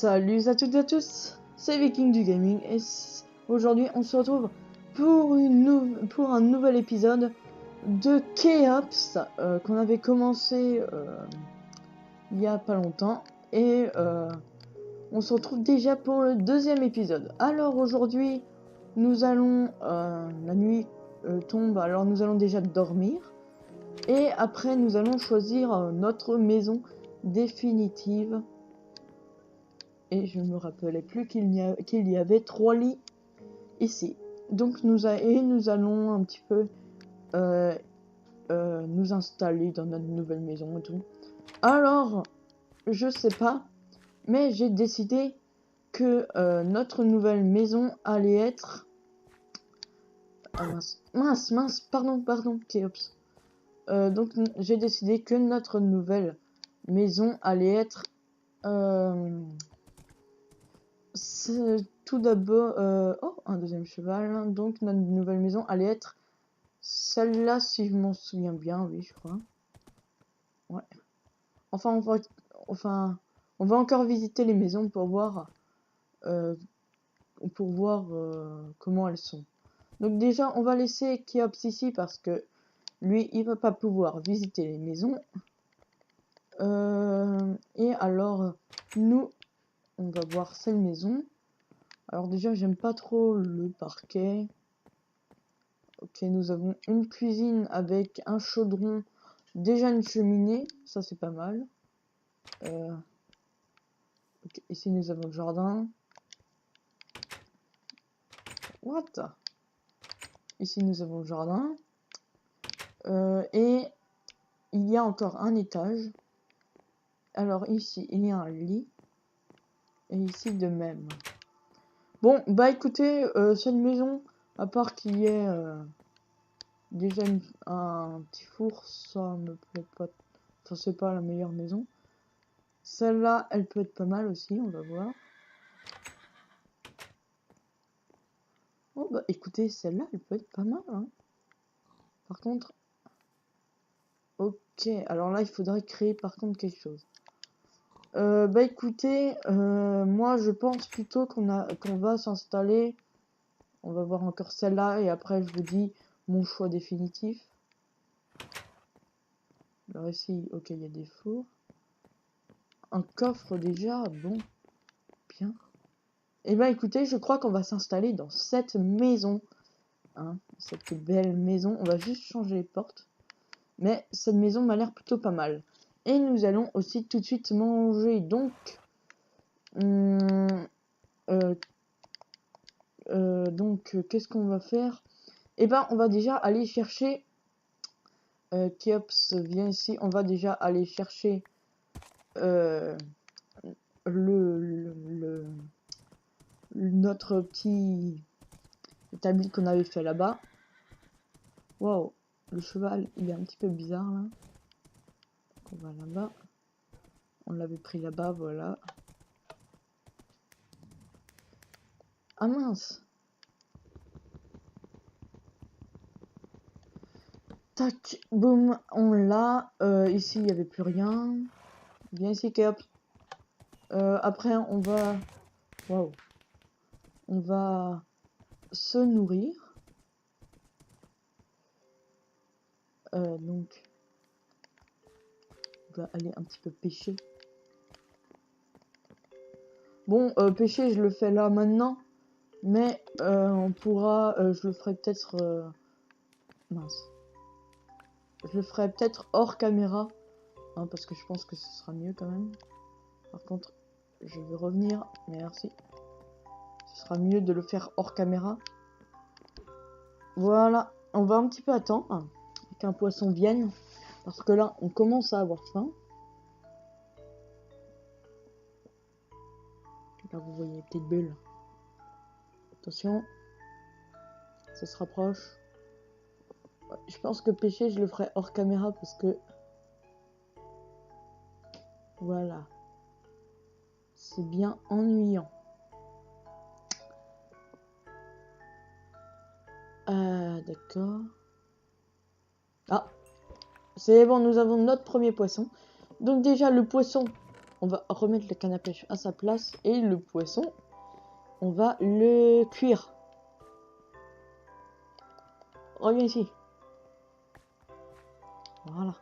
Salut à toutes et à tous, c'est Viking du Gaming et aujourd'hui on se retrouve pour, un nouvel épisode de Keops qu'on avait commencé il y a pas longtemps et on se retrouve déjà pour le deuxième épisode. Alors aujourd'hui nous allons, la nuit tombe, alors nous allons déjà dormir et après nous allons choisir notre maison définitive. Et je ne me rappelais plus qu'il y avait 3 lits ici. Donc nous allons un petit peu nous installer dans notre nouvelle maison et tout. Alors, je sais pas, mais j'ai décidé que notre nouvelle maison allait être... Ah mince, pardon, Keops. Donc j'ai décidé que notre nouvelle maison allait être... tout d'abord, oh, un deuxième cheval. Donc notre nouvelle maison allait être celle-là, si je m'en souviens bien, oui, je crois. Ouais. Enfin, on va encore visiter les maisons pour voir, comment elles sont. Donc déjà, on va laisser Keops ici parce que lui, il va pas pouvoir visiter les maisons. Et alors, nous, on va voir cette maison. Alors déjà, j'aime pas trop le parquet. Ok, nous avons une cuisine avec un chaudron, déjà une cheminée, ça c'est pas mal. Okay, ici nous avons le jardin. What? Ici nous avons le jardin. Et il y a encore un étage. Alors ici il y a un lit. Et ici de même. Bon, bah écoutez, cette maison, à part qu'il y ait déjà un petit four, ça me plaît pas. Enfin, c'est pas la meilleure maison. Celle-là, elle peut être pas mal aussi, on va voir. Oh bah écoutez, celle-là, elle peut être pas mal, hein. Par contre... Ok, alors là, il faudrait créer par contre quelque chose. Bah écoutez, moi je pense plutôt qu'on va s'installer. On va voir encore celle-là et après je vous dis mon choix définitif. Alors ici, ok, il y a des fours. Un coffre déjà, bon, bien. Et bah écoutez, je crois qu'on va s'installer dans cette maison. Hein, cette belle maison. On va juste changer les portes. Mais cette maison m'a l'air plutôt pas mal. Et nous allons aussi tout de suite manger. Donc, qu'est-ce qu'on va faire? Eh ben, on va déjà aller chercher... Keops vient ici. On va déjà aller chercher notre petit établi qu'on avait fait là-bas. Waouh, le cheval, il est un petit peu bizarre là. Donc on va là-bas. On l'avait pris là-bas, voilà. Ah mince! Tac, boum, on l'a. Ici, il n'y avait plus rien. Viens ici, Keops. Après, on va... Waouh. On va se nourrir. Donc, on va aller un petit peu pêcher. Bon, pêcher, je le fais là maintenant. Mais on pourra... je le ferai peut-être... mince. Je le ferai peut-être hors caméra. Hein, parce que je pense que ce sera mieux quand même. Par contre, je vais revenir. Merci. Ce sera mieux de le faire hors caméra. Voilà. On va un petit peu attendre qu'un poisson vienne. Parce que là, on commence à avoir faim. Là, vous voyez les petites bulles. Attention. Ça se rapproche. Ouais, je pense que pêcher, je le ferai hors caméra parce que... Voilà. C'est bien ennuyant. D'accord. Ah. C'est bon, nous avons notre premier poisson. Donc déjà, le poisson, on va remettre le canne à pêche à sa place et le poisson, on va le cuire. Reviens ici. Voilà.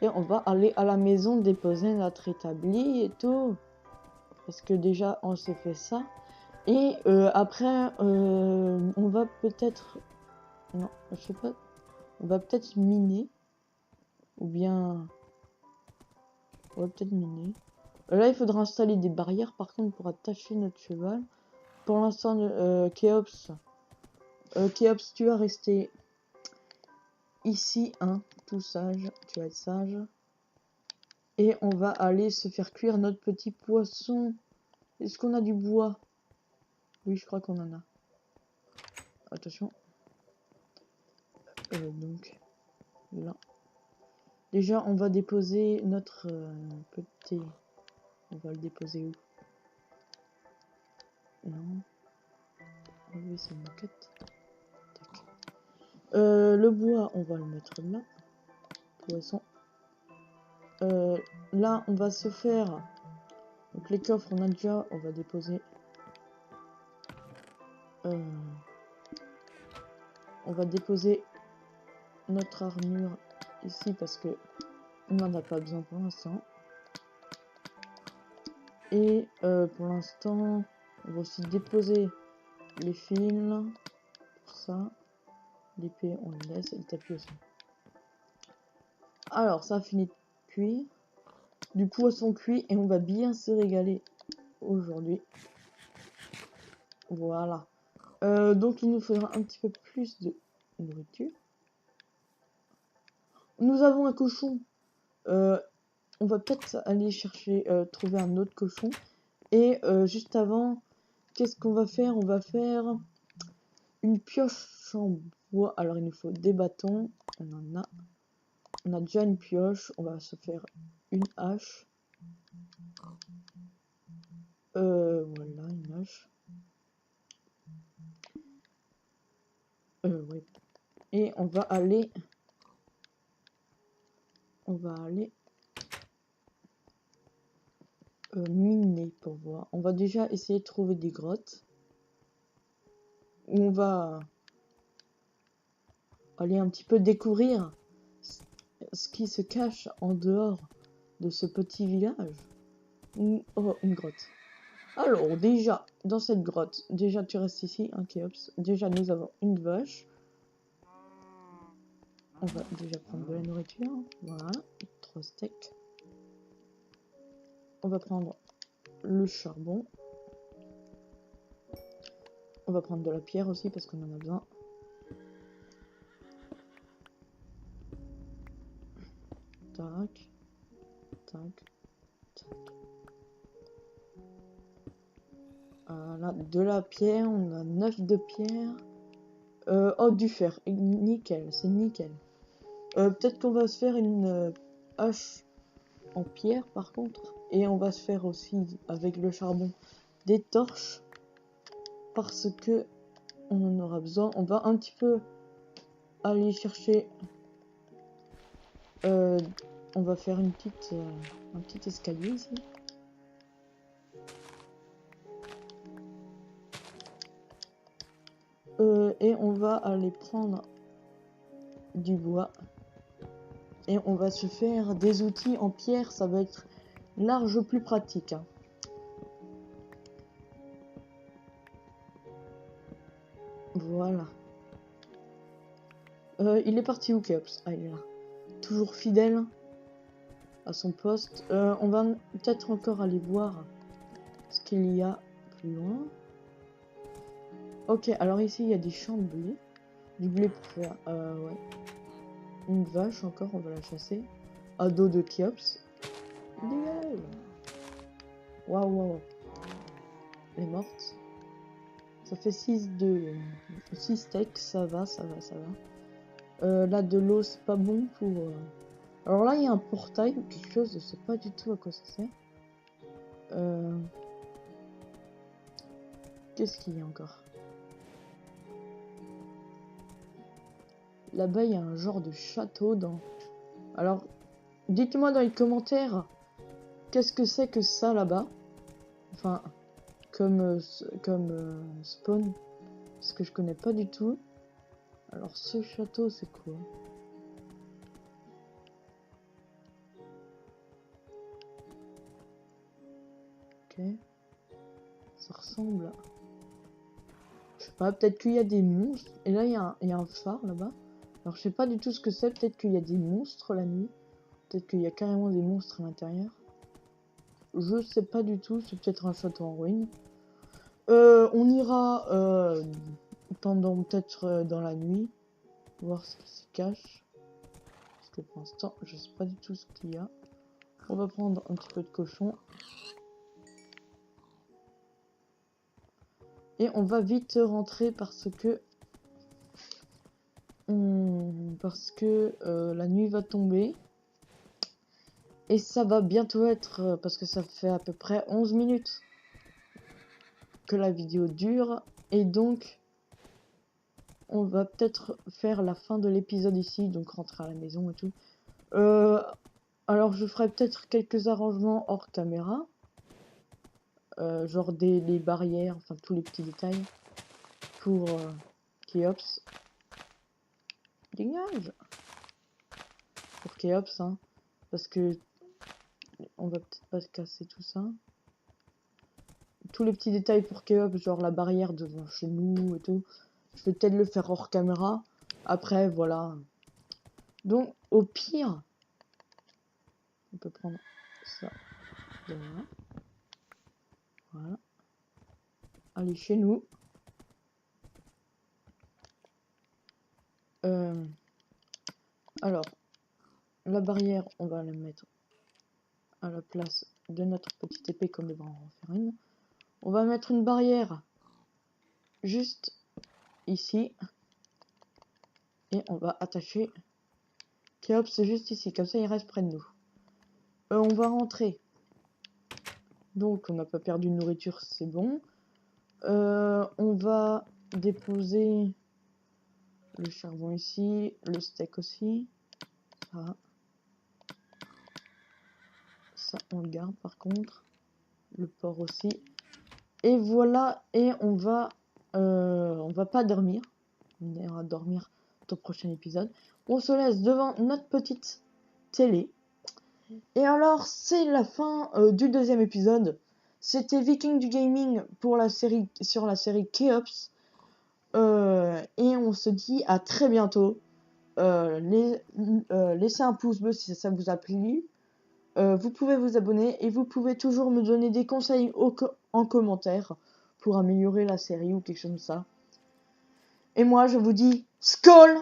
Et on va aller à la maison déposer notre établi et tout. Parce que déjà, on s'est fait ça. Et après, on va peut-être... Non, je sais pas. On va peut-être miner. Ou bien... On va peut-être miner. Là, il faudra installer des barrières, par contre, pour attacher notre cheval. Pour l'instant, Kéops, tu vas rester ici, hein, tout sage. Tu vas être sage. Et on va aller se faire cuire notre petit poisson. Est-ce qu'on a du bois? Oui, je crois qu'on en a. Attention. Donc, là. Déjà, on va déposer notre petit... On va le déposer où? Non. Ah oui, c'est une moquette. Tac. Le bois, on va le mettre là. Poisson. Là, on va se faire... Donc les coffres, on a déjà... On va déposer... On va déposer notre armure ici parce que on n'en a pas besoin pour l'instant. Et pour l'instant, on va aussi déposer les fils. Pour ça. L'épée, on le laisse. Et le tapis aussi. Alors, ça a fini de cuire. Du poisson cuit. Et on va bien se régaler aujourd'hui. Voilà. Donc, il nous faudra un petit peu plus de nourriture. Nous avons un cochon. On va peut-être aller chercher, trouver un autre cochon. Et juste avant, qu'est-ce qu'on va faire? On va faire une pioche en bois. Alors, il nous faut des bâtons. On en a. On a déjà une pioche. On va se faire une hache. Voilà, une hache. Ouais. Et on va aller... miner pour voir. On va déjà essayer de trouver des grottes. Où on va aller un petit peu découvrir ce qui se cache en dehors de ce petit village. Oh, une grotte. Alors, déjà, dans cette grotte, déjà tu restes ici, hein, Kéops. Déjà, nous avons une vache. On va déjà prendre de la nourriture. Voilà, 3 steaks. On va prendre le charbon. On va prendre de la pierre aussi parce qu'on en a besoin. Tac, tac, tac. Voilà, de la pierre, on a 9 de pierre. Oh, du fer, nickel, c'est nickel. Peut-être qu'on va se faire une hache en pierre par contre. Et on va se faire aussi avec le charbon des torches. Parce que on en aura besoin. On va un petit peu aller chercher. On va faire une petite, un petit escalier ici. Et on va aller prendre du bois. Et on va se faire des outils en pierre. Ça va être large plus pratique. Hein. Voilà. Il est parti où, Kéops? Ah, il est là. Toujours fidèle à son poste. On va peut-être encore aller voir ce qu'il y a plus loin. Ok, alors ici il y a des champs de blé. Du blé pour faire... ouais. Une vache encore, on va la chasser. À dos de Kéops. Dégage! Waouh, waouh. Elle est morte. Ça fait 6 steaks, ça va. Là, de l'eau, c'est pas bon pour... Alors là, il y a un portail ou quelque chose, je sais pas du tout à quoi ça sert. Qu'est-ce qu'il y a encore? Là-bas, il y a un genre de château dans... Alors, dites-moi dans les commentaires qu'est-ce que c'est que ça là-bas? Enfin, comme spawn, parce que je connais pas du tout. Alors ce château, c'est quoi? Ok. Ça ressemble à... Je sais pas, peut-être qu'il y a des monstres. Et là, il y a un phare là-bas. Alors je sais pas du tout ce que c'est. Peut-être qu'il y a des monstres la nuit. Peut-être qu'il y a carrément des monstres à l'intérieur. Je sais pas du tout. C'est peut-être un château en ruine. On ira pendant peut-être dans la nuit. Voir ce qui se cache. Parce que pour l'instant, je sais pas du tout ce qu'il y a. On va prendre un petit peu de cochon. Et on va vite rentrer parce que la nuit va tomber. Et ça va bientôt être, parce que ça fait à peu près 11 minutes que la vidéo dure. Et donc, on va peut-être faire la fin de l'épisode ici, donc rentrer à la maison et tout. Alors je ferai peut-être quelques arrangements hors caméra. Genre des barrières, enfin tous les petits détails. Pour Keops. Dégage! Pour Keops, hein. Parce que on va peut-être pas se casser tout ça. Tous les petits détails pour Keops, genre la barrière devant chez nous et tout. Je vais peut-être le faire hors caméra. Après, voilà. Donc, au pire, on peut prendre ça de là. Voilà. Allez, chez nous. Alors, la barrière, on va la mettre à la place de notre petite épée comme on va en faire une. On va mettre une barrière juste ici. Et on va attacher Keops juste ici. Comme ça, il reste près de nous. On va rentrer. Donc, on n'a pas perdu de nourriture, c'est bon. On va déposer le charbon ici, le steak aussi. Ça, on le garde par contre. Le porc aussi. Et voilà, et on va pas dormir. On ira dormir au prochain épisode. On se laisse devant notre petite télé. Et alors, c'est la fin du deuxième épisode. C'était Viking du Gaming pour la série, sur la série Keops. Et on se dit à très bientôt. Laissez un pouce bleu si ça vous a plu. Vous pouvez vous abonner et vous pouvez toujours me donner des conseils en commentaire pour améliorer la série ou quelque chose comme ça. Et moi, je vous dis Skål!